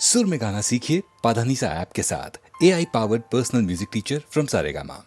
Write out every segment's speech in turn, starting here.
सुर में गाना सीखिए पाधानीसा ऐप के साथ। AI powered personal music teacher from Saregama.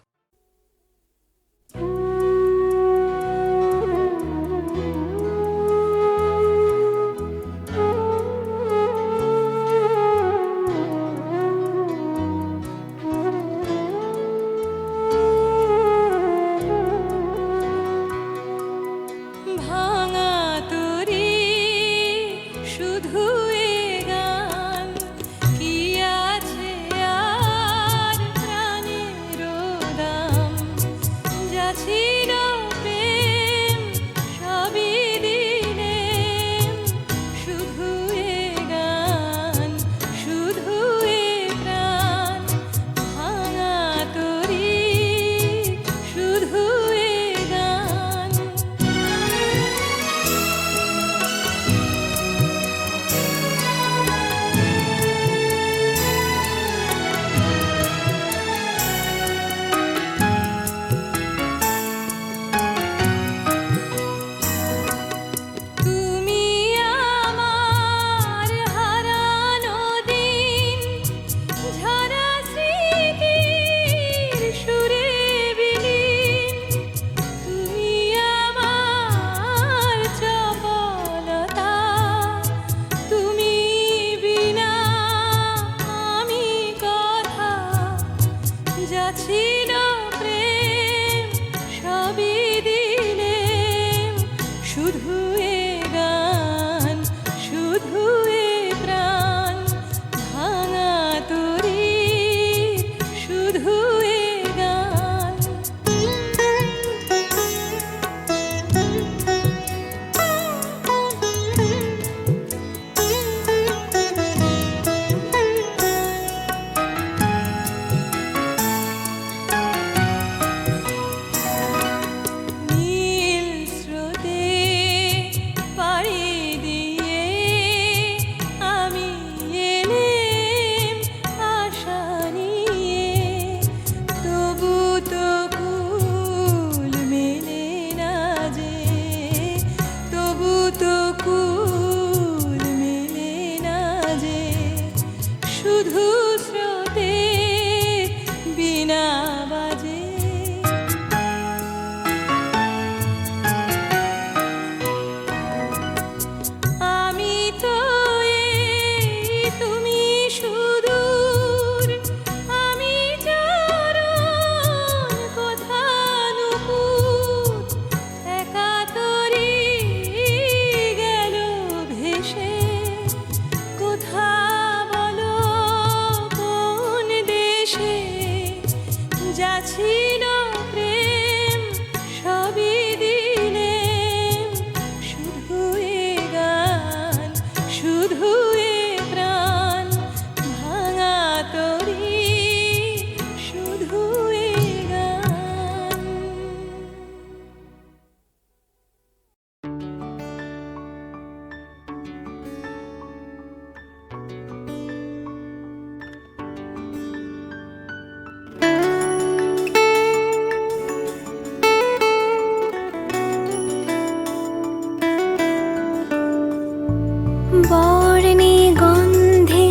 বর্ণে গন্ধে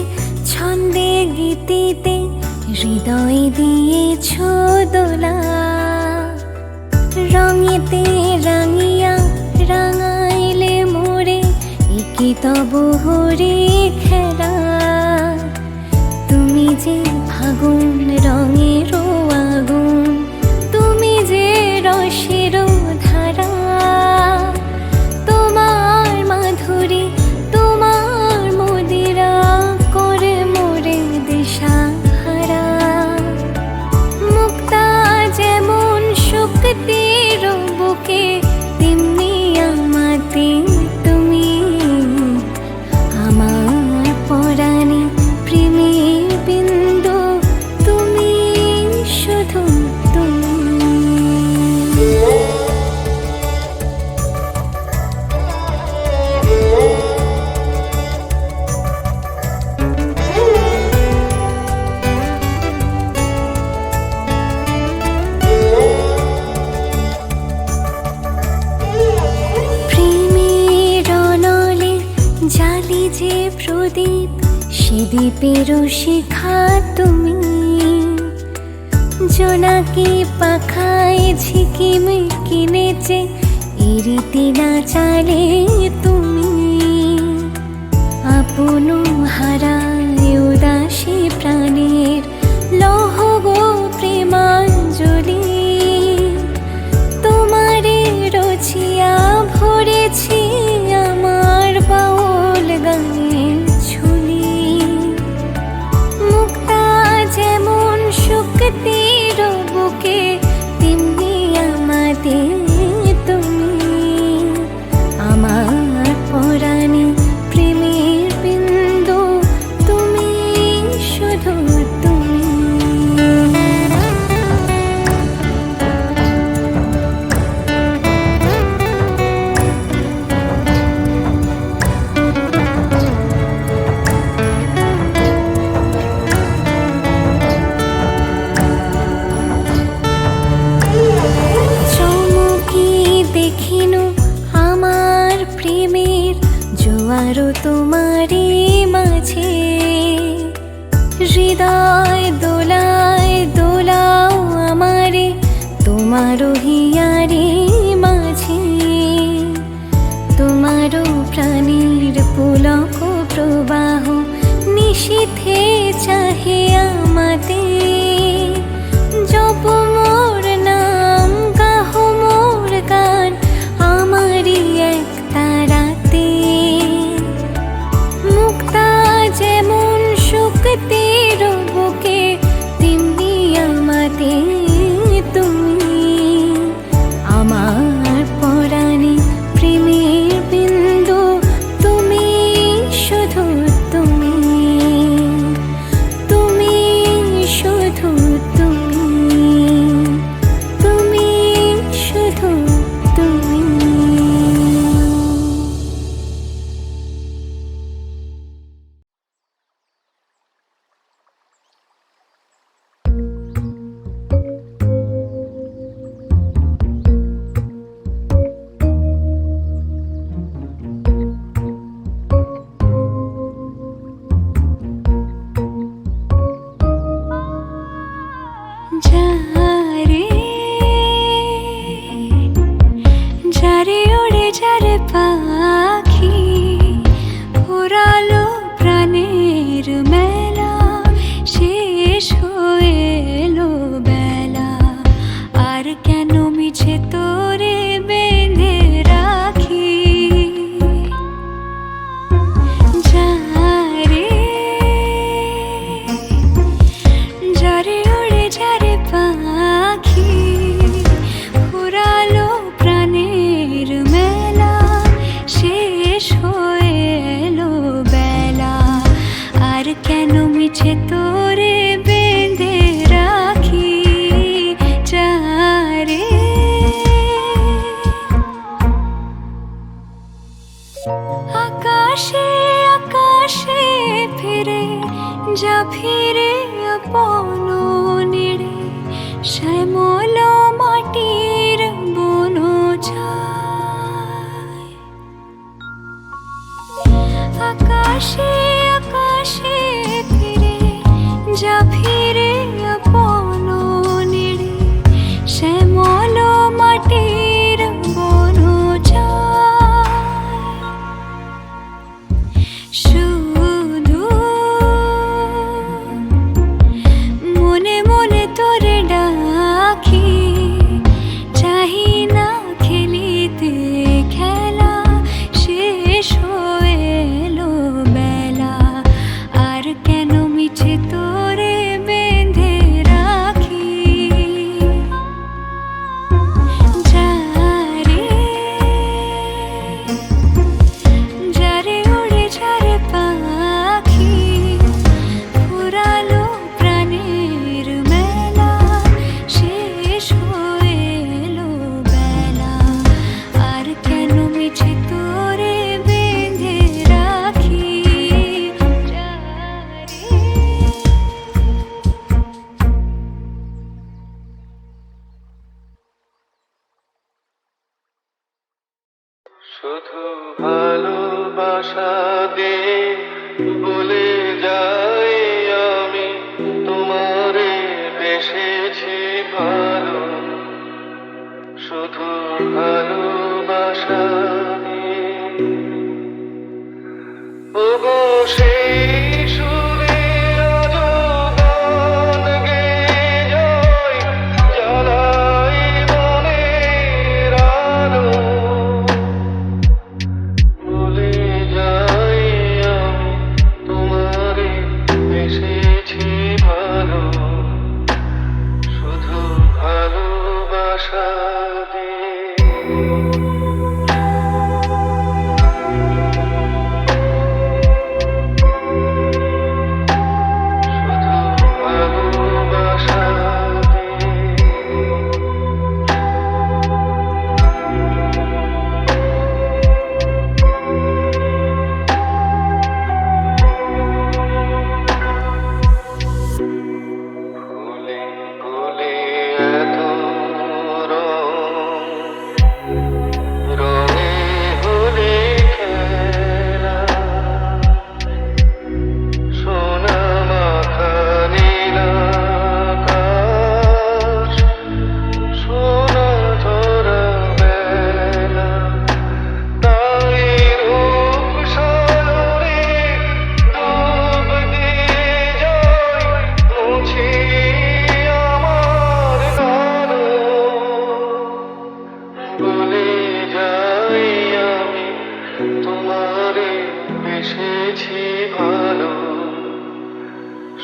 ছন্দে গীতিতে হৃদয় দিয়েছ দোলা, রঙেতে রাঙিয়া রাঙাইলে মোরে একি তব হরে খেলা। তুমি যে ফাগুন রঙের আগুন, তুমি যে রসের ধারা, তোমার মাধুরী তোমার মদিরা করে মোরে দিশাহারা। মুক্তা যেমন শক্তির বুকে, তেমনি আমাতে তুমি আমার সে দ্বীপেরও শিখা তুমি, জোনাকি পাখায় ঝিকিমিকি নেচে ইরিতি না চালে তুমি। আপন হারায় উদাসী প্রাণের লহ গো প্রেমাঞ্জলি, তোমারে রচিয়া ভরেছি আমার বাউল গানের ঝুলি। মুক্তা যেমন শুকতির বুকে, তেমনি আমাদের তুমি। আমার পরাণে প্রেমের বিন্দু, তুমি শুধু তুমি। চমকি দেখিনু আমার প্রেমের জোয়ারও তোমারই মাঝে, হৃদয় দোলায় দোলাও আমারে তোমারও হিয়ারে মাঝে। তোমারও প্রাণীর পুলক প্রবাহ নিশীথে চাহে আমাতে। জপ মোর নাম, গাহ মোর গান, আমারই এক তারাতে। মুক্তা যেমন শুকতির বুকে, তেমনি আমাদের তুমি। আমার পরাণে প্রেমের বিন্দু, তুমি শুধু তুমি। তুমি শুধু তুমি। তুমি শুধু তুমি। যারে যারে ওড়ে যারে পাখি, ফুরালো প্রাণের মেলা, শেষ হয়ে এলো বেলা। আর কেন মিছে তোরে বেঁধে রাখি। যারে যারে ওড়ে যারে পাখি, ফুরালো প্রাণের মেলা, শেষ হয়ে এলো বেলা। আর কেন মিছে তোরে বেঁধে রাখি। যারে আকাশে আকাশে ফিরে যা, ফিরে আপন নিড়ে শ্যামল মাটির বন ছায়। আকাশে আকাশে ফিরে যা, ফিরে আপন নিড়ে শ্যামল মাটির বন ছায়। শুধু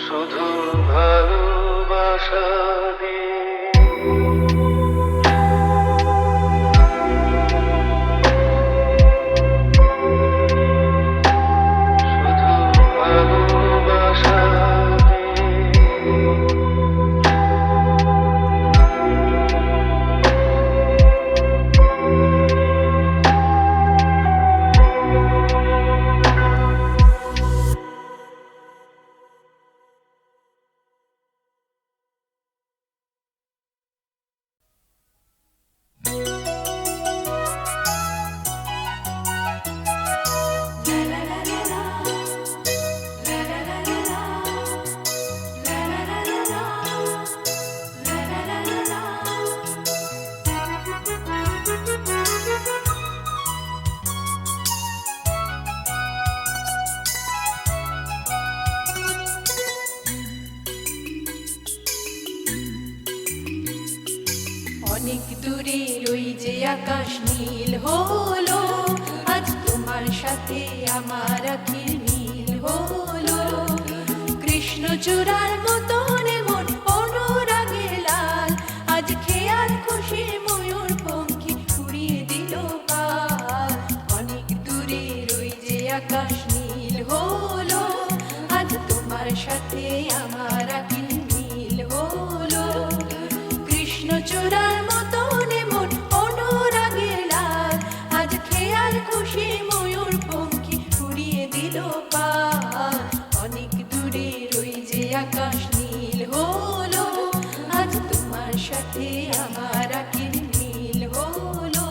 শুধু ভালোবাসা দিয়ে অনেক দূরে ওই যে আকাশ নীল হলো, আজ তোমার সাথে আমার আখির মিল হলো। কৃষ্ণচূড়ার মতন মন অনুরাগে লাল, আজ খেয়াল খুশি ময়ূর পঙ্খী উড়িয়ে দিল পাল। অনেক দূরে ওই যে আকাশ নীল হলো, আজ তোমার সাথে আমার আখির মিল হলো। কৃষ্ণচূড়ার মতন মন অনুরাগে লাল, আজ খেয়াল খুশি ময়ূর পঙ্খী উড়িয়ে দিল পাল। অনেক দূরে ওই যে আকাশ নীল হলো, আজ তোমার সাথে আমার আখির মিল হলো।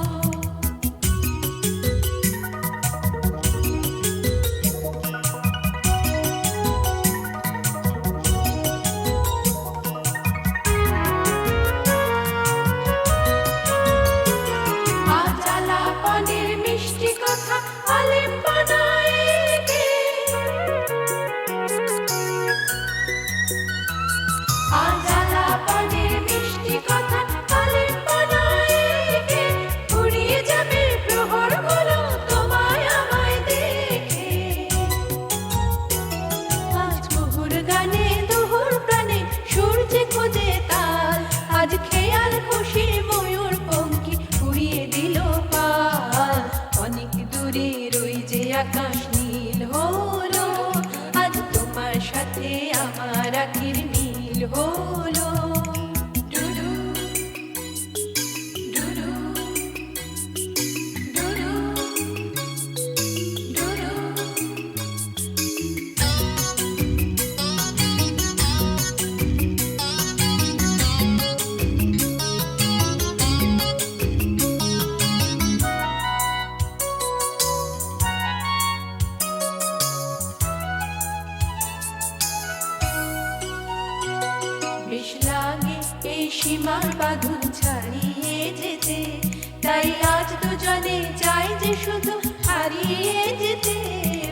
আকাশ নীল হলো, আজ তোমার সাথে আমার আখির মিল হলো। ডুডু ডুডু ডুডু ডুডু বেশ লাগে এই সীমার বাঁধন ছাড়িয়ে যেতে, তাই আজ দুজনে চাই যে শুধু হারিয়ে যেতে।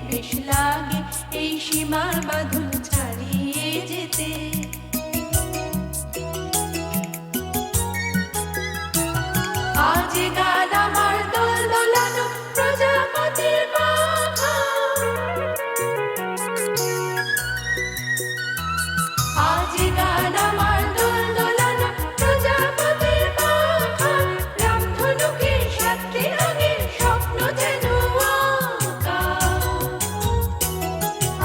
বেশ লাগে এই সীমার বাঁধন ছাড়িয়ে যেতে। আজ গান আমার দোল দোলানো প্রজাপতির পাখা, আজ গান আমার দোল দোলানো প্রজাপতির পাখা। রামধনুকে সাতটি রঙের স্বপ্ন যেন আঁকা।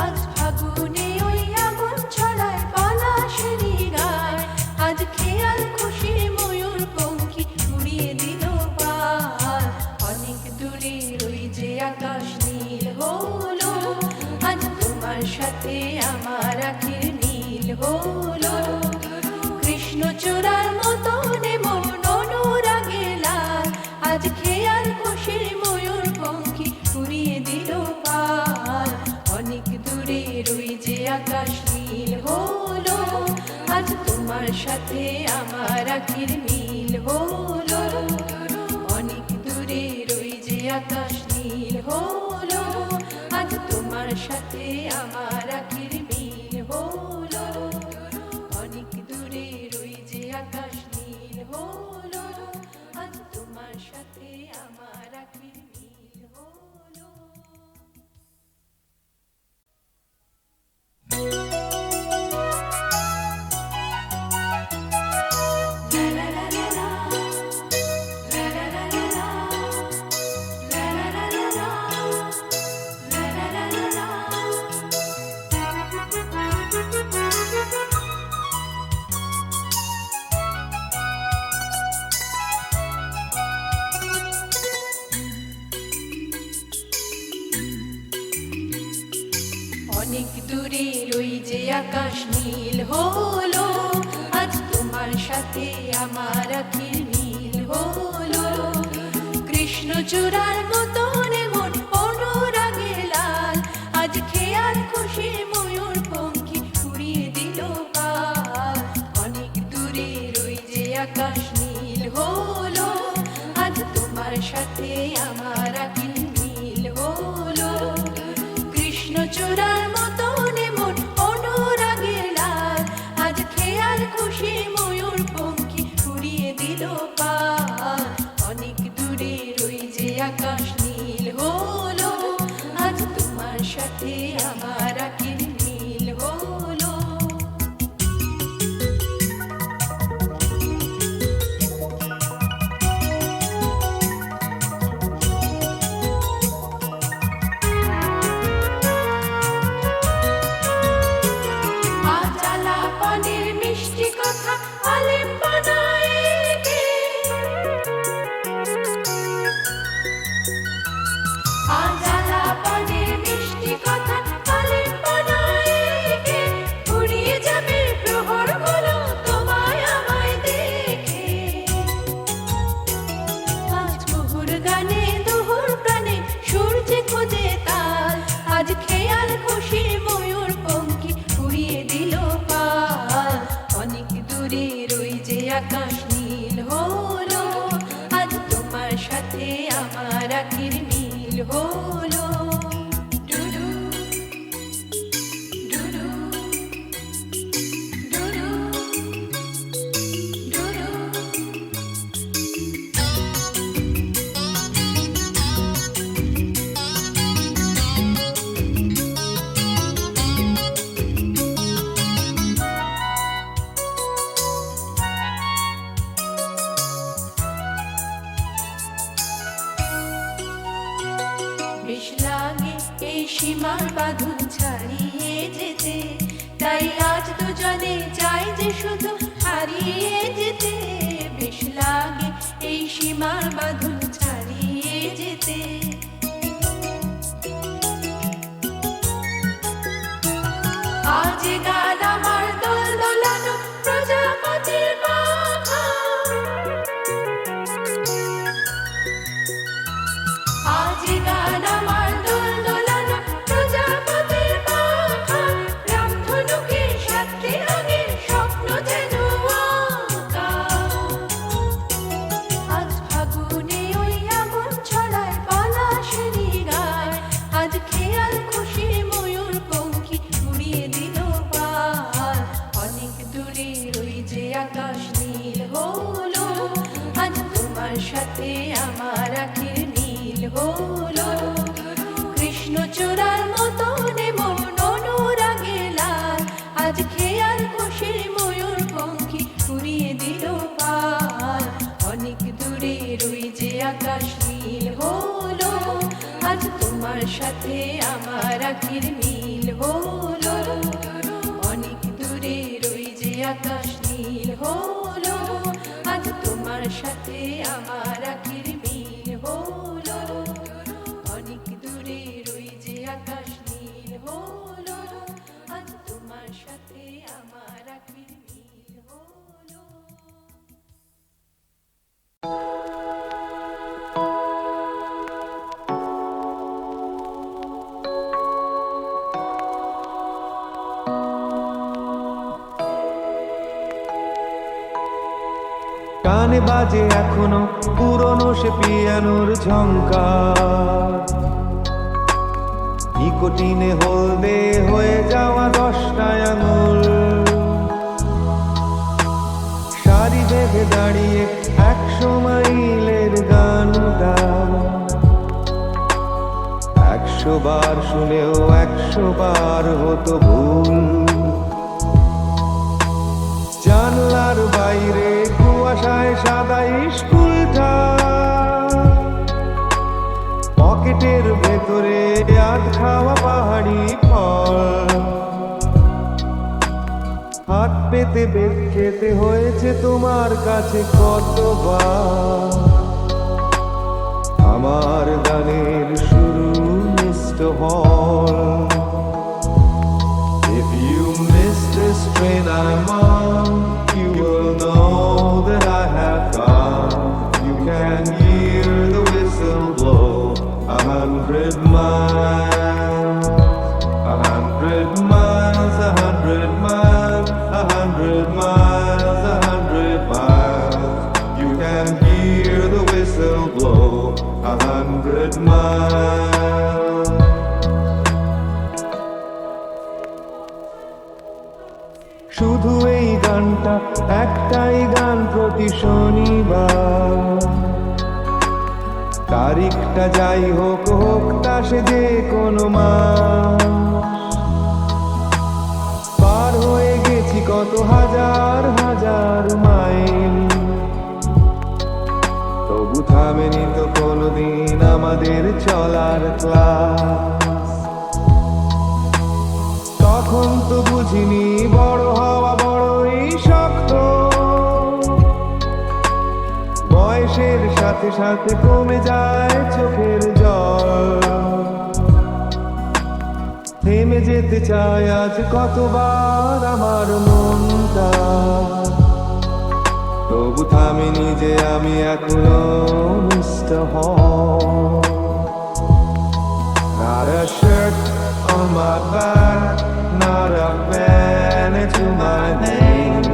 আজ ফাগুনে ওই আগুন ছড়ায় পলাশেরই গায়, আজ খেয়াল খুশি ময়ূর পঙ্খী উড়িয়ে দিল পাল। অনেক দূরে ওই যে আকাশ নীল হলো, আজ তোমার সাথে আমার আখির মিল হলো। কৃষ্ণচূড়ার মতন মন অনুরাগে লাল, আজ খেয়াল খুশির ময়ূর পঙ্খী উড়িয়ে দিল পাল। অনেক দূরে ওই যে আকাশ নীল হলো, আজ তোমার সাথে আমার আখির মিল হলো। অনেক দূরে ওই যে আকাশ নীল হলো, আজ তোমার সাথে আমার আখির মিল হলো। অনেক দূরে ওই যে আকাশ নীল হলো, আজ তোমার সাথে আমার আখির মিল হলো। দূরের ওই যে আকাশ নীল হলো, আজ তোমার সাথে আমার আখির মিল হলো। কৃষ্ণচূড়ার মতন মন অনুরাগে লাল, আজ খেয়াল খুশি ময়ূর পঙ্খী উড়িয়ে দিল পাল। অনেক দূরের ওই যে আকাশ নীল হলো, আজ তোমার সাথে আমার আখির মিল হলো। কৃষ্ণচূড়ার মতন মন অনুরাগে লাল, আজ খেয়াল খুশি ময়ূর পঙ্খী উড়িয়ে দিল পাল। অনেক দূরের ওই যে আকাশ নীল হলো, আজ তোমার সাথে আমার আখির মিল হলো। আজ আলাপনের মিষ্টি কথা আলিঙ্গনায় এঁকে, আজ আলাপনের মিষ্টি কথা আলিঙ্গনায় এঁকে, উড়িয়ে যাবে প্রহরগুলো তোমায় আমায় দেখে। আজ মুহুর গানে দুহুর প্রাণে সূর্যে খোঁজে তাল, আজ খেয়াল খুশি ময়ূর পঙ্খী উড়িয়ে দিল পাল। অনেক দূরের ওই যে আকাশ নীল হলো, আজ তোমার সাথে আমার আখির মিল হলো। ডুডু ডুডু ডুডু ডুডু। বেশ লাগে এই সীমার বাঁধন ছাড়িয়ে যেতে, তাই আজ দুজনে চাই যে শুধু হারিয়ে যেতে। বেশ লাগে এই সীমার বাঁধন ছাড়িয়ে যেতে। আজ গান আমার দোল দোলানো প্রজাপতির পাখা, আজ গান আমার দোল দোলানো প্রজাপতির পাখা। রামধনুকের সাথে রঙের স্বপ্ন যেন আঁকা। আজ ফাগুনে ওই আগুন ছড়ায় পলাশেরই গায়, আজ খেয়াল খুশি ময়ূর পঙ্খী উড়িয়ে দিল পাল। অনেক দূরের ওই যে আকাশ নীল হলো, আজ তোমার সাথে আমার আখির মিল হলো। কৃষ্ণচূড়ার মতন মন অনুরাগে লাল, আজ খেয়াল খুশি ময়ূর পঙ্খী উড়িয়ে দিল পাল। অনেক দূরের ওই যে আকাশ নীল হলো, আজ তোমার সাথে আমার আখির মিল হলো। অনেক দূরের ওই যে আকাশ নীল হলো, আজ তোমার সাথে আমার আখির মিল হলো। অনেক দূরের ওই যে আকাশ নীল হলো, আজ তোমার সাথে আমার আখির মিল হলো। কানে বাজে এখনো পুরনো সে পিয়ানোর ঝংকার, নিকোটিনে হলদে হয়ে যাওয়া 10টা আঙুল। সারি বেঁধে দাঁড়িয়ে 100 মাইলের গানটা, 100 বার শুনেও 100 বার হতো ভুল। জানলার বাইরে কুয়াশায় সাদা স্কুলটা, পকেটের ভেতরে আধ খাওয়া পাহাড়ি ফল। হাত পেতে বেদ খেতে হয়েছে তোমার কাছে কতবার। আমার গানের শুরু মিষ্ট হল। when I'm on, you will know that I have come. You can hear the whistle blow 100 miles, 100 miles, 100 miles, 100 miles, 100 miles. You can hear the whistle blow 100 miles. শুধু এই গানটা একটাই গান প্রতি শনিবার, তারিখটা যাই হোক হোক তা সে যে কোনো মাস। পার হয়ে গেছি কত হাজার হাজার মাইল, তবু থামেনি তো কোনোদিন আমাদের চলার ক্লাস। তখন তো বুঝিনি বড় হওয়া বড়ই শক্ত, বয়সের সাথে সাথে কমে যায় চোখের জল। থেমে যেতে চায় আজ কতবার আমার মনটা, তবু থামিনি যে আমি এখনো মিস্টার হল। Not a shirt on my back, not a pen to my name.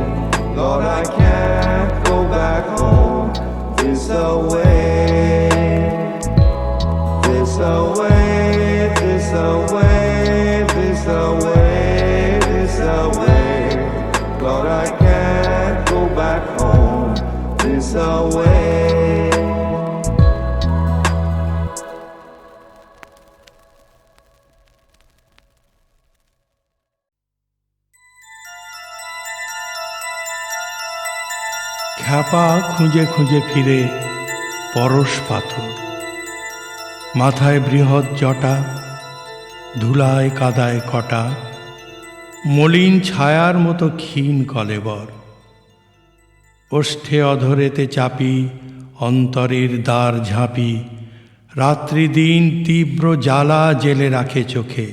Lord, I can't go back home this away, this away, this away, this away, this away. Lord, I can't go back home this away. খ্যাপা খুঁজে খুঁজে ফিরে পরশ পাথর, মাথায় বৃহৎ জটা, ধুলায় কাদায় কটা, মলিন ছায়ার মতো ক্ষীণ কলেবর। ওষ্ঠে অধরেতে চাপি অন্তরের দ্বার ঝাঁপি, রাত্রি দিন তীব্র জ্বালা জেলে রাখে চোখে।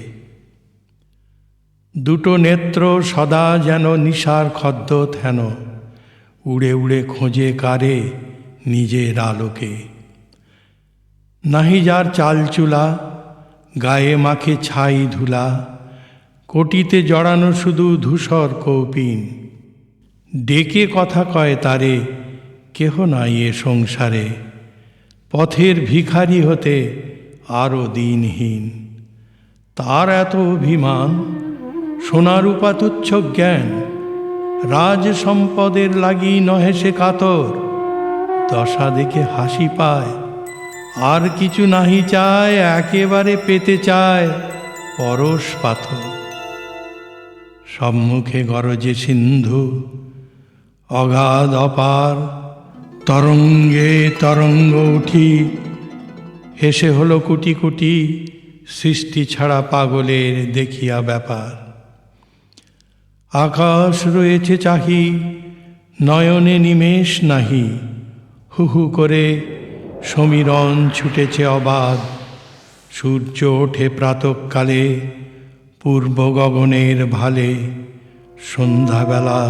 দুটো নেত্র সদা যেন নিশার খদ্দত হেন, উড়ে উড়ে খোঁজে কারে নিজের আলোকে। নাহি যার চালচুলা, গায়ে মাখে ছাই ধুলা, কোটিতে জড়ানো শুধু ধূসর কৌপিন। ডেকে কথা কয় তারে, কেহ নাই এ সংসারে, পথের ভিখারি হতে আরও দিনহীন। তার এত অভিমান, সোনারূপা তুচ্ছ জ্ঞান, রাজ সম্পদের লাগি নহে সে কাতর। দশা দেখে হাসি পায়, আর কিছু নাহি চায়, একেবারে পেতে চায় পরশ পাথর। সম্মুখে গরজে সিন্ধু, অগাধ অপার, তরঙ্গে তরঙ্গ উঠি, হেসে হলো কুটি কুটি, সৃষ্টি ছাড়া পাগলের দেখিয়া ব্যাপার। আকাশ রয়েছে চাহি, নয়নে নিমেষ নাহি, হু হু করে সমীরণ ছুটেছে অবাধ। সূর্য ওঠে প্রাতঃকালে পূর্ব গগনের ভালে, সন্ধ্যাবেলা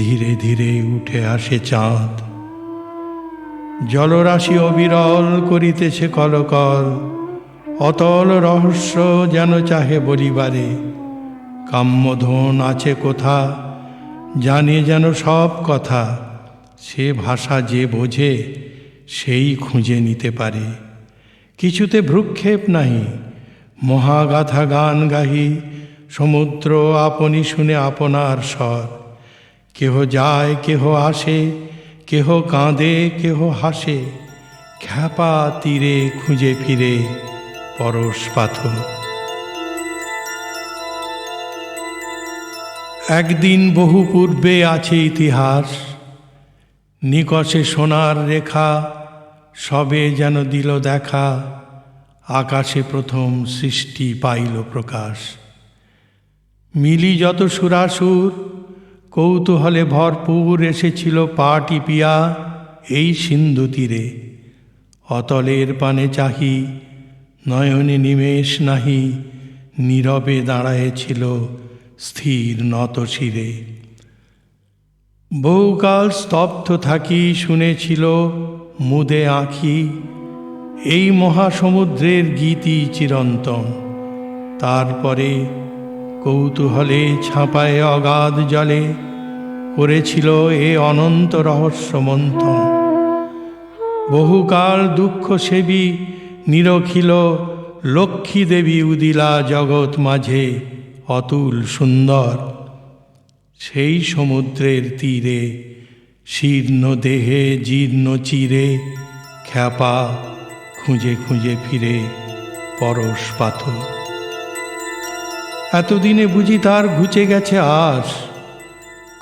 ধীরে ধীরে উঠে আসে চাঁদ। জলরাশি অবিরল করিতেছে কলকল, অতল রহস্য যেন চাহে বলিবারে। কাম্যধন আছে কোথা, জানে যেন সব কথা, সে ভাষা যে বোঝে সেই খুঁজে নিতে পারে। কিছুতে ভ্রুক্ষেপ নাহি, মহাগাথা গান গাহি, সমুদ্র আপনি শুনে আপনার স্বর। কেহ যায় কেহ আসে, কেহ কাঁদে কেহ হাসে, খ্যাপা তীরে খুঁজে ফিরে পরশ পাথর। একদিন বহু পূর্বে আছে ইতিহাস, নিকষে সোনার রেখা, সবে যেন দিল দেখা, আকাশে প্রথম সৃষ্টি পাইল প্রকাশ। মিলি যত সুরাসুর, কৌতূহলে ভরপুর, এসেছিল পা টিপিয়া এই সিন্ধু তীরে। অতলের পানে চাহি, নয়নে নিমেষ নাহি, নীরবে দাঁড়ায়েছিল স্থির নত শিরে। বহুকাল স্তব্ধ থাকি শুনেছিল মুদে আঁখি এই মহাসমুদ্রের গীতি চিরন্তন। তারপরে কৌতূহলে ছাপায় অগাধ জলে করেছিল এ অনন্ত রহস্য মন্থন। বহুকাল দুঃখ সেবী নিরখিল লক্ষ্মী দেবী উদিলা জগৎ মাঝে অতুল সুন্দর। সেই সমুদ্রের তীরে শীর্ণ দেহে জীর্ণ চিরে খ্যাপা খুঁজে খুঁজে ফিরে পরশ পাথর। এতদিনে বুঝি তার ঘুচে গেছে আশ,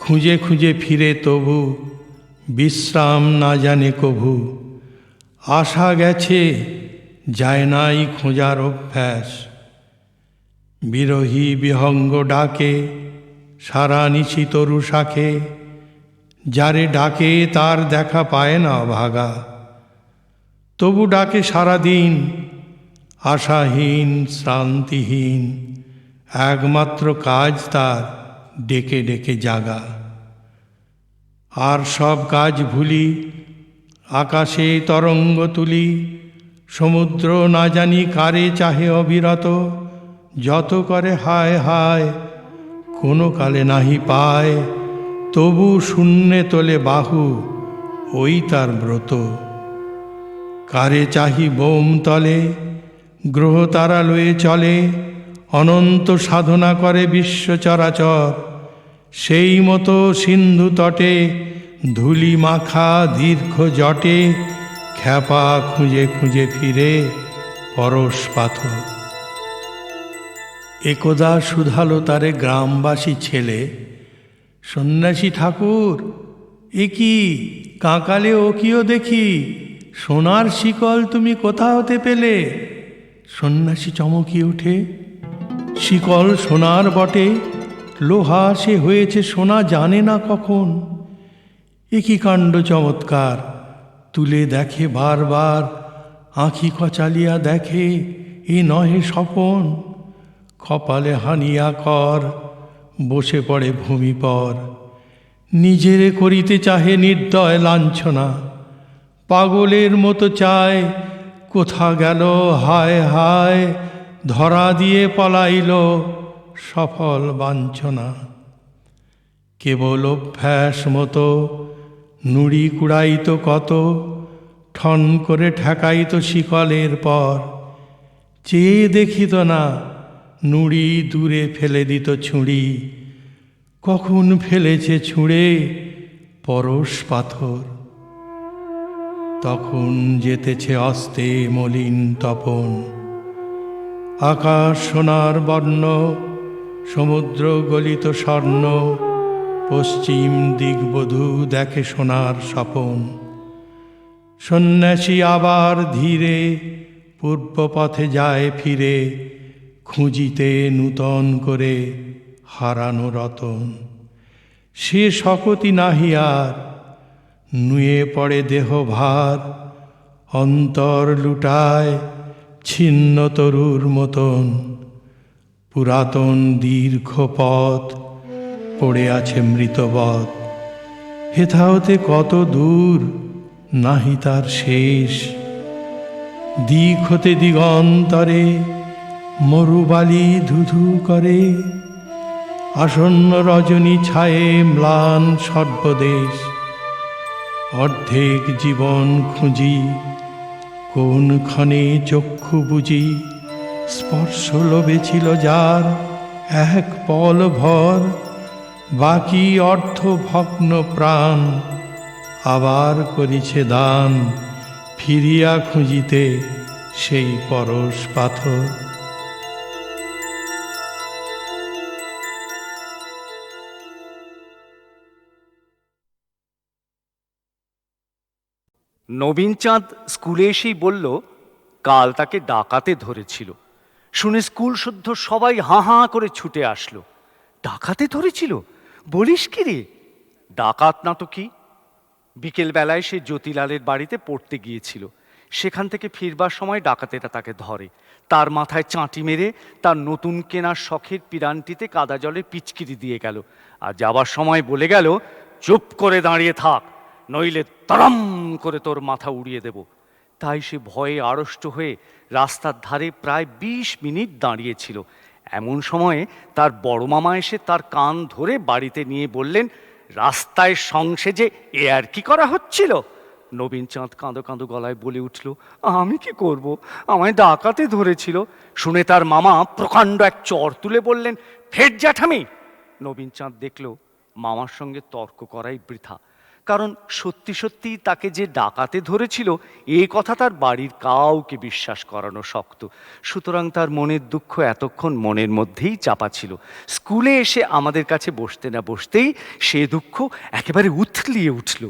খুঁজে খুঁজে ফিরে তবু বিশ্রাম না জানে কভু। আশা গেছে যায় নাই খোঁজার অভ্যাস, বিরহী বিহঙ্গ ডাকে সারা নিশি তরু শাখে। যারে ডাকে তার দেখা পায় না ভাগা, তবু ডাকে সারাদিন আশাহীন শ্রান্তিহীন। একমাত্র কাজ তার ডেকে ডেকে জাগা। আর সব কাজ ভুলি আকাশে তরঙ্গ তুলি, সমুদ্র না জানি কারে চাহে অবিরত। যত করে হায় হায় কোনো কালে নাহি পায়, তবু শূন্যে তোলে বাহু ওই তার ব্রত। কারে চাহি বোম তলে গ্রহ তারা লয়ে চলে, অনন্ত সাধনা করে বিশ্ব চরাচর। সেই মতো সিন্ধু তটে ধূলি মাখা দীর্ঘ জটে খ্যাপা খুঁজে খুঁজে ফিরে পরশ পাথর। একদা শুধালো তারে গ্রামবাসী ছেলে, সন্ন্যাসী ঠাকুর এ কি কাঁকালে ও কিও দেখি, সোনার শিকল তুমি কোথা হতে পেলে? সন্ন্যাসী চমকিয়ে ওঠে, শিকল সোনার বটে, লোহা সে হয়েছে সোনা জানে না কখন। এ কি কাণ্ড চমৎকার, তুলে দেখে বারবার, আঁখি কচালিয়া দেখে এ নহে স্বপন। কপালে হানিয়া কর বসে পড়ে ভূমি পর, নিজেরে করিতে চাহে নির্দয় লাঞ্ছনা। পাগলের মতো চায় কোথা গেল হায় হায়, ধরা দিয়ে পলাইল সফল বাঞ্ছনা। কেবল অভ্যাস মতো নুড়ি কুড়াইত কত, ঠন করে ঠেকাইত শিকলের পর। চেয়ে দেখিত না নুড়ি দূরে ফেলে দিত ছুঁড়ি, কখন ফেলেছে ছুঁড়ে পরশ পাথর। তখন যেতেছে অস্তে মলিন তপন, আকাশ সোনার বর্ণ, সমুদ্র গলিত স্বর্ণ। পশ্চিম দিগবধূ দেখে সোনার স্বপন। সন্ন্যাসী আবার ধীরে পূর্ব পথে যায় ফিরে, খুঁজিতে নূতন করে হারানো রতন। সে শকতি নাহি আর, নুয়ে পড়ে দেহ ভার। অন্তর লুটায় ছিন্ন তরুর মতন, পুরাতন দীর্ঘ পথ পড়ে আছে মৃতবৎ। হেথা হতে কত দূর নাহি তার শেষ, দিক হতে দিগন্তরে মরুবালি ধুধু করে। আসন্ন রজনী ছায়ে ম্লান সর্বদেশ, অর্ধেক জীবন খুঁজি কোন ক্ষণে চক্ষু বুঝি। স্পর্শ লোভে ছিল যার এক পল ভর, বাকি অর্থ ভগ্ন প্রাণ আবার করিছে দান। ফিরিয়া খুঁজিতে সেই পরশ পাথর। নবীনচাঁদ স্কুলে এসেই বলল কাল তাকে ডাকাতে ধরেছিল। শুনে স্কুল শুদ্ধ সবাই হাঁ হাঁ করে ছুটে আসলো। ডাকাতে ধরেছিল বলিস কি রে? ডাকাত না তো কি। বিকেলবেলায় সে জ্যোতিলালের বাড়িতে পড়তে গিয়েছিল। সেখান থেকে ফিরবার সময় ডাকাতেরা তাকে ধরে, তার মাথায় চাঁটি মেরে তার নতুন কেনার শখের পিরানটিতে কাদা জলে পিচকিরি দিয়ে গেল, আর যাবার সময় বলে গেল, চুপ করে দাঁড়িয়ে থাক, নইলে তরম করে তোর মাথা উড়িয়ে দেব। তাই সে ভয়ে আড়ষ্ট হয়ে রাস্তার ধারে প্রায় 20 মিনিট দাঁড়িয়েছিল। এমন সময়ে তার বড় মামা এসে তার কান ধরে বাড়িতে নিয়ে বললেন, রাস্তায় সংসেজে এ আর কি করা হচ্ছিল? নবীনচাঁদ কাঁদো কাঁদো গলায় বলে উঠল, আমি কি করব, আমায় ডাকাতে ধরেছিল। শুনে তার মামা প্রকাণ্ড এক চড় তুলে বললেন, ফের জ্যাঠামি। নবীনচাঁদ দেখল মামার সঙ্গে তর্ক করাই বৃথা, কারণ সত্যি সত্যি তাকে যে ডাকাতে ধরেছিল এ কথা তার বাড়ির কাউকে বিশ্বাস করানো শক্ত। সুতরাং তার মনের দুঃখ এতক্ষণ মনের মধ্যেই চাপা ছিল। স্কুলে এসে আমাদের কাছে বসতে না বসতেই সে দুঃখ একেবারে উথলিয়ে উঠল।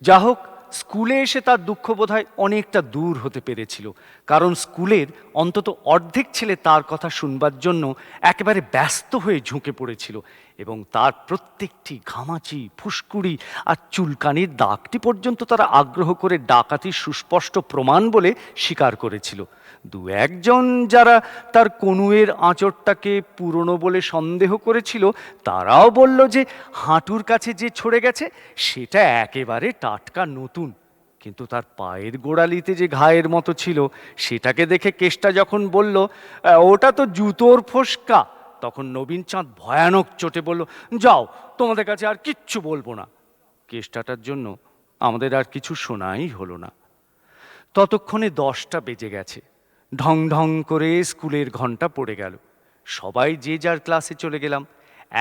যা হোক, স্কুলে এসে তার দুঃখ বোধহয় অনেকটা দূর হতে পেরেছিল, কারণ স্কুলের অন্তত অর্ধেক ছেলে তার কথা শুনবার জন্য একেবারে ব্যস্ত হয়ে ঝুঁকে পড়েছিল, এবং তার প্রত্যেকটি ঘামাচি, ফুসকুড়ি আর চুলকানির দাগটি পর্যন্ত তারা আগ্রহ করে ডাকাতির সুস্পষ্ট প্রমাণ বলে স্বীকার করেছিল। দু একজন যারা তার কনুয়ের আঁচড়টাকে পুরনো বলে সন্দেহ করেছিল, তারাও বলল যে হাঁটুর কাছে যে ছড়ে গেছে সেটা একেবারে টাটকা নতুন। কিন্তু তার পায়ের গোড়ালিতে যে ঘায়ের মতো ছিল সেটাকে দেখে কেষ্টা যখন বলল, ওটা তো জুতোর ফোসকা, তখন নবীনচাঁদ ভয়ানক চোটে বলল, যাও, তোমাদের কাছে আর কিচ্ছু বলবো না। কেষ্টাটার জন্য আমাদের আর কিছু শোনাই হলো না। ততক্ষণে 10টা বেজে গেছে। ঢং ঢং করে স্কুলের ঘন্টা পড়ে গেল। সবাই যে যার ক্লাসে চলে গেলাম।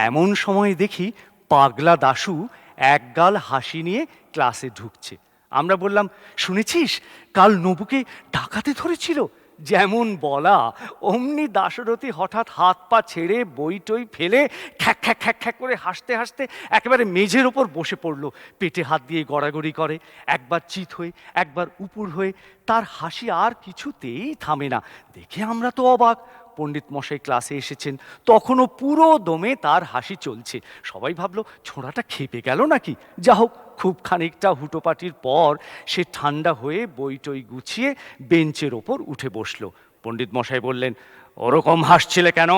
এমন সময় দেখি পাগলা দাশু একগাল হাসি নিয়ে ক্লাসে ঢুকছে। আমরা বললাম, শুনেছিস কাল নবুকে ডাকাতে ধরেছিল? যেমন বলা অমনি দাশরথী হঠাৎ হাত পা ছেড়ে বই টই ফেলে খ্যাক খ্যাক খ্যাক খ্যাক করে হাসতে হাসতে একেবারে মেঝের ওপর বসে পড়লো, পেটে হাত দিয়ে গড়াগড়ি করে, একবার চিত হয়ে একবার উপুর হয়ে। তার হাসি আর কিছুতেই থামে না। দেখে আমরা তো অবাক। পণ্ডিত মশাই ক্লাসে এসেছেন, তখনও পুরো দমে তার হাসি চলছে। সবাই ভাবলো ছোঁড়াটা খেপে গেল নাকি। যা হোক, খুব খানিকটা হুটোপাটির পর সে ঠান্ডা হয়ে বই টই গুছিয়ে বেঞ্চের ওপর উঠে বসলো। পণ্ডিত মশাই বললেন, ওরকম হাসছিলে কেন?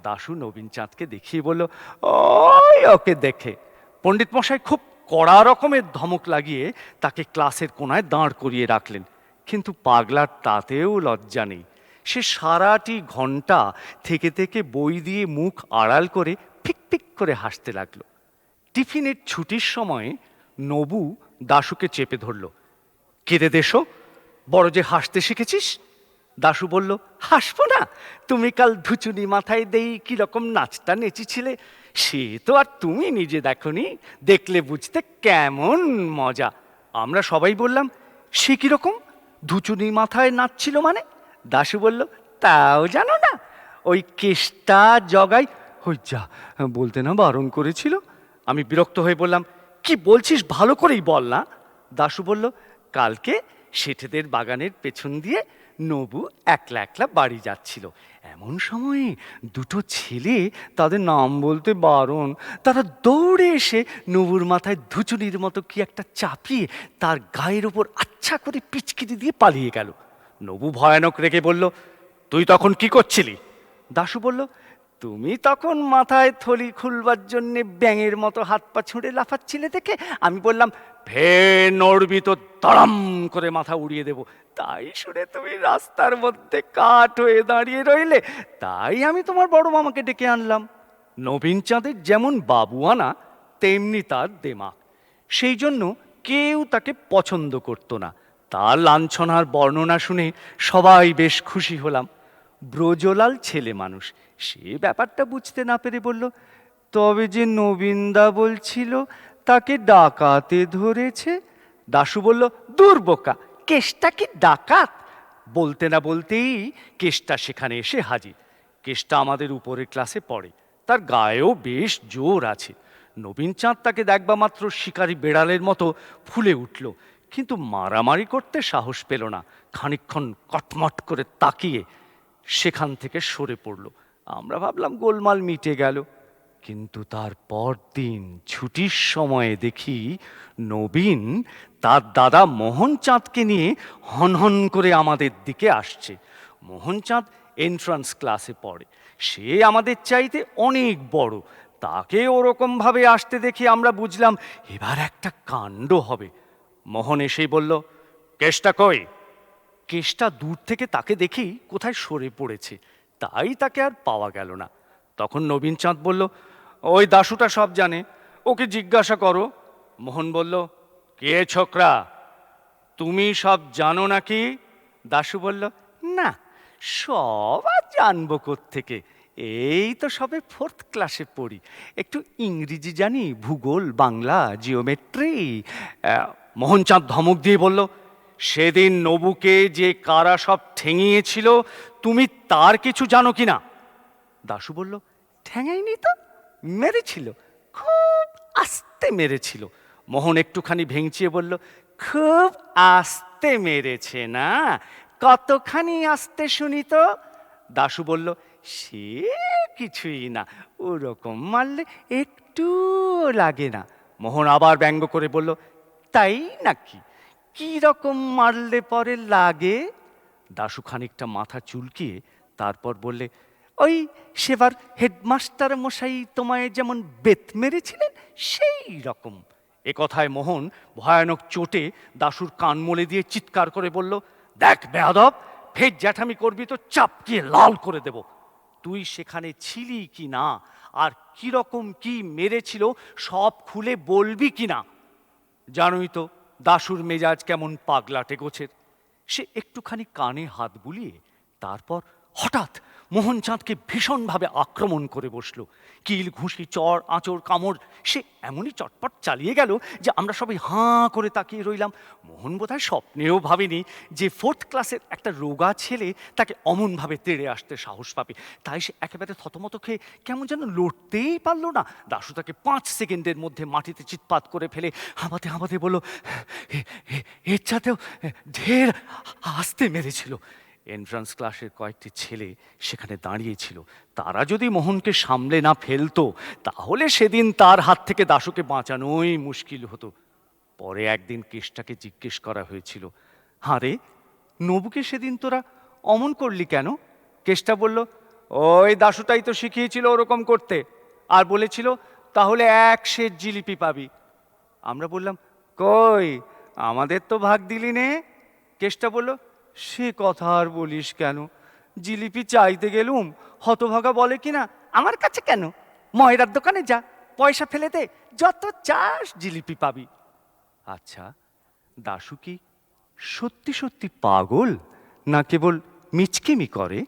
দাশু নবীনচাঁদকে দেখিয়ে বলল, ওই ওকে দেখে। পণ্ডিত মশাই খুব কড়া রকমের ধমক লাগিয়ে তাকে ক্লাসের কোনায় দাঁড় করিয়ে রাখলেন। কিন্তু পাগলার তাতেও লজ্জা নেই। সে সারাটি ঘন্টা থেকে থেকে বই দিয়ে মুখ আড়াল করে ফিক ফিক করে হাসতে লাগলো। টিফিনের ছুটির সময় নবু দাশুকে চেপে ধরল, কেঁদে দেশো, বড় যে হাসতে শিখেছিস। দাশু বলল, হাসবো না? তুমি কাল ধুচুনি মাথায় দেই কিরকম নাচটা নেচেছিলে, সে তো আর তুমি নিজে দেখনি, দেখলে বুঝতে কেমন মজা। আমরা সবাই বললাম, সে কিরকম ধুচুনি মাথায় নাচছিল মানে? দাশু বলল, তাও জানো না? ওই কেষ্টা জগাই, ওই যা, বলতে না বারণ করেছিল। আমি বিরক্ত হয়ে বললাম, কি বলছিস ভালো করেই বল না। দাশু বলল, কালকে শেঠেদের বাগানের পেছন দিয়ে নবু একলা একলা বাড়ি যাচ্ছিল। এমন সময়ে দুটো ছেলে, তাদের নাম বলতে বারণ, তারা দৌড়ে এসে নবুর মাথায় ধুচুনির মতো কি একটা চাপিয়ে তার গায়ের ওপর আচ্ছা করে পিচকিরি দিয়ে পালিয়ে গেল। নবু ভয়ানক রেগে বলল, তুই তখন কি করছিলি? দাশু বলল, তুমি তখন মাথায় থলি খুলবার জন্যে ব্যাঙের মতো হাত পা ছুঁড়ে লাফাচ্ছিলে দেখে আমি বললাম, ফের নড়বি তো তড়াম করে মাথা উড়িয়ে দেব। তাই শুনে তুমি রাস্তার মধ্যে কাঠ হয়ে দাঁড়িয়ে রইলে, তাই আমি তোমার বড় মামাকে ডেকে আনলাম। নবীনচাঁদের যেমন বাবুয়ানা তেমনি তার দেমাক, সেই জন্য কেউ তাকে পছন্দ করতো না। তার লাঞ্ছনার বর্ণনা শুনে সবাই বেশ খুশি হলাম। ব্রজলাল ছেলে মানুষ, সে ব্যাপারটা বুঝতে না পেরে বলল, তবে যে নবীনদা বলছিল তাকে ডাকাতে ধরেছে। দাশু বলল, দূর বোকা, কেষ্টা কি ডাকাত? বলতে না বলতেই কেষ্টা সেখানে এসে হাজির। কেষ্টা আমাদের উপরের ক্লাসে পড়ে, তার গায়েও বেশ জোর আছে। নবীনচাঁদ তাকে দেখবা মাত্র শিকারী বেড়ালের মতো ফুলে উঠল, কিন্তু মারামারি করতে সাহস পেল না। খানিকক্ষণ কটমট করে তাকিয়ে সেখান থেকে সরে পড়ল। আমরা ভাবলাম গোলমাল মিটে গেল। কিন্তু তার পরদিন ছুটির সময়ে দেখি নবীন তার দাদা মোহনচাঁদকে নিয়ে হনহন করে আমাদের দিকে আসছে। মোহনচাঁদ এন্ট্রান্স ক্লাসে পড়ে, সে আমাদের চাইতে অনেক বড়। তাকে ওরকম ভাবে আসতে দেখে আমরা বুঝলাম এবার একটা কাণ্ড হবে। মোহন এসেই বলল, কেষ্টা কই? কেষ্টা দূর থেকে তাকে দেখেই কোথায় সরে পড়েছে, তাই তাকে আর পাওয়া গেল না। তখন নবীনচাঁদ বলল, ওই দাশুটা সব জানে, ওকে জিজ্ঞাসা করো। মোহন বলল, কে ছোকরা, তুমি সব জানো নাকি? দাশু বলল, না, সব আর জানবো কোত্থেকে, এই তো সবে 4th ক্লাসে পড়ি, একটু ইংরেজি জানি, ভূগোল, বাংলা, জিওমেট্রি। মোহনচাঁদ ধমক দিয়ে বলল, সেদিন নবুকে যে কারা সব ঠেঙিয়েছিল তুমি তার কিছু জানো কিনা? দাশু বলল, ঠেঙাইনি তো, মেরেছিল, খুব আস্তে মেরেছিল। মোহন একটুখানি ভেঙচিয়ে বলল, খুব আস্তে মেরেছে না, কতখানি আস্তে শুনি তো? দাশু বলল, সে কিছুই না, ওরকম মারলে একটু লাগে না। মোহন আবার ব্যঙ্গ করে বলল, তাই নাকি, কি রকম মারলে পরে লাগে? দাশু খানিকটা মাথা চুলকিয়ে তারপর বললে, ওই সেবার হেডমাস্টার মশাই তোমায় যেমন বেত মেরেছিলেন সেই রকম। এ কথায় মোহন ভয়ানক চোটে দাশুর কান মলে দিয়ে চিৎকার করে বলল, দেখ বেয়াদব, ফের জ্যাঠামি করবি তো চাপকিয়ে লাল করে দেব। তুই সেখানে ছিলি কি না, আর কিরকম কি মেরেছিল সব খুলে বলবি কি না? জানোই তো দাশুর মেজাজ কেমন পাগলাটে গোছের। সে একটুখানি কানে হাত বুলিয়ে তারপর হঠাৎ মোহনচাঁদকে ভীষণভাবে আক্রমণ করে বসলো। কিল, ঘুষি, চড়, আঁচড়, কামড় সে এমনই চটপট চালিয়ে গেল যে আমরা সবাই হাঁ করে তাকিয়ে রইলাম। মোহন বোধহয় স্বপ্নেও ভাবেনি যে 4th ক্লাসের একটা রোগা ছেলে তাকে অমনভাবে তেড়ে আসতে সাহস পাবে। তাই সে একেবারে থতমত খেয়ে কেমন যেন লড়তেই পারলো না। দাশু তাকে 5 সেকেন্ডের মধ্যে মাটিতে চিৎপাত করে ফেলে হাঁপাতে হাঁপাতে বলল, এর চাতেও ঢের আস্তে মেরেছিল। এন্ট্রান্স ক্লাসের কয়েকটি ছেলে সেখানে দাঁড়িয়েছিল, তারা যদি মোহনকে সামলে না ফেলতো তাহলে সেদিন তার হাত থেকে দাশুকে বাঁচানোই মুশকিল হতো। পরে একদিন কেষ্টাকে জিজ্ঞেস করা হয়েছিল, হারে নবুকে সেদিন তোরা অমন করলি কেন? কেষ্টা বলল, ওই দাশুটাই তো শিখিয়েছিল ওরকম করতে, আর বলেছিল তাহলে 1 সের জিলিপি পাবি। আমরা বললাম, কই আমাদের তো ভাগ দিলি নে। কেষ্টা বলল, সে কথা আর বলিস কেন, জিলিপি চাইতে গেলুম হতভাগা বলে কিনা, আমার কাছে কেন, ময়রার দোকানে যা, পয়সা ফেলে দে, যত চাস জিলিপি পাবি। আচ্ছা, দাশু কি সত্যি সত্যি পাগল না কেবল মিচকিমি করে?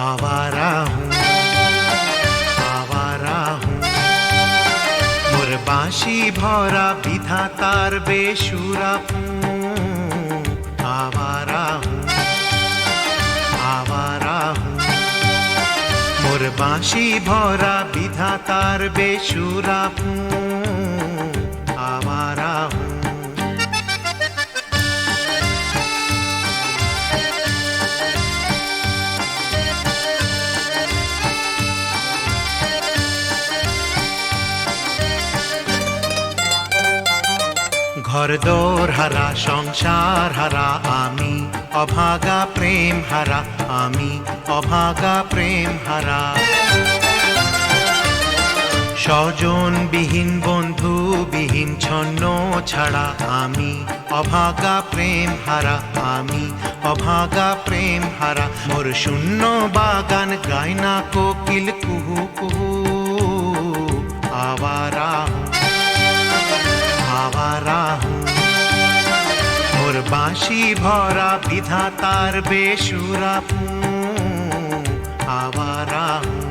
आवारा हूँ मोर बाँशी भरा विधातार बेसुरा आवारा हूँ मोर बाँशी भरा विधातार बेसुरा आवारा हूँ। ঘরদোর হারা সংসার হারা আমি অভাগা প্রেম হারা, আমি অভাগা প্রেম হারা। স্বজন বিহীন বন্ধু বিহীন ছন্ন ছাড়া আমি অভাগা প্রেম হারা, আমি অভাগা প্রেম হারা। মোর শূন্য বাগান গায় না কোকিল কুহু কুহু আবারা आवारा हूँ मोर बाँशी भरा विधातार बेसुरा आवारा हूँ।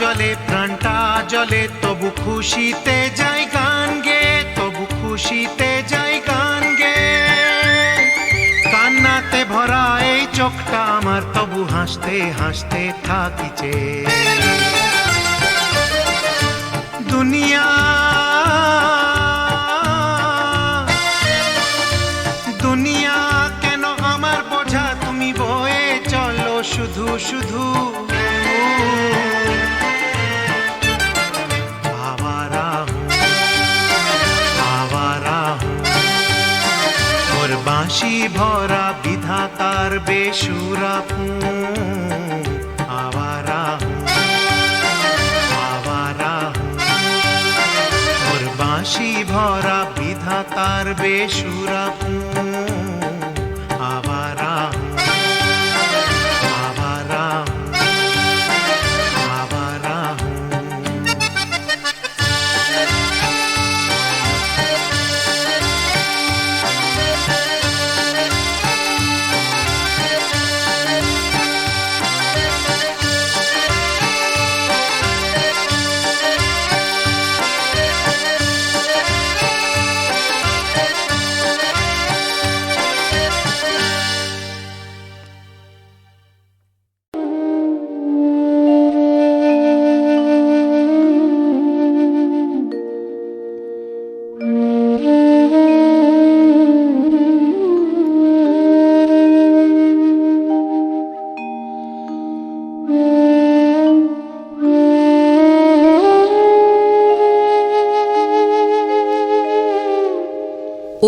জলে প্রাণটা জলে তবু খুশিতে যাই গান গে, তবু খুশিতে যাই গান গে। কান্নাতে ভরা এই চোখটা আমার তবু হাসতে হাসতে থাকিছে। দুনিয়া দুনিয়া কেন আমার বোঝা তুমি বয়ে চলো শুধু শুধু। আওয়ারা হুঁ, আওয়ারা হুঁ, ওর বাঁশি ভরা বিধাতার বেসুরা ফুঁ। আওয়ারা হুঁ, আওয়ারা হুঁ, ওর বাঁশি ভরা বিধাতার বেসুরা ফুঁ। আওয়ারা হুঁ, আওয়ারা হুঁ, আওয়ারা হুঁ।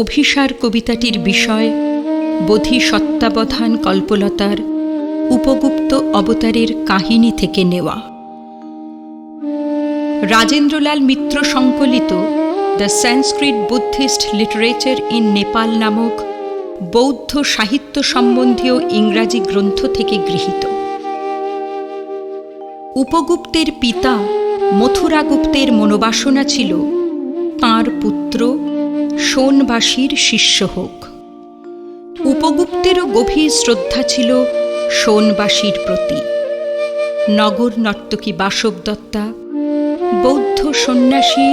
অভিসার কবিতাটির বিষয় বোধিসত্ত্বাবধান কল্পলতার উপগুপ্ত অবতারের কাহিনী থেকে নেওয়া। রাজেন্দ্রলাল মিত্র সংকলিত the Sanskrit Buddhist literature in Nepal নামক বৌদ্ধ সাহিত্য সম্বন্ধীয় ইংরাজি গ্রন্থ থেকে গৃহীত। উপগুপ্তের পিতা মথুরাগুপ্তের মনোবাসনা ছিল তাঁর পুত্র সোনবাসীর শিষ্য হোক। উপগুপ্তেরও গভীর শ্রদ্ধা ছিল সোনবাসীর প্রতি। নগর নর্তকী বাসবদত্তা বৌদ্ধ সন্ন্যাসী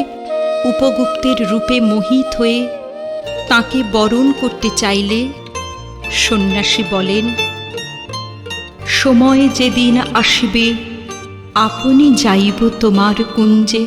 উপগুপ্তের রূপে মোহিত হয়ে তাঁকে বরণ করতে চাইলে সন্ন্যাসী বলেন, সময় যেদিন আসিবে আপনি যাইব তোমার কুঞ্জে।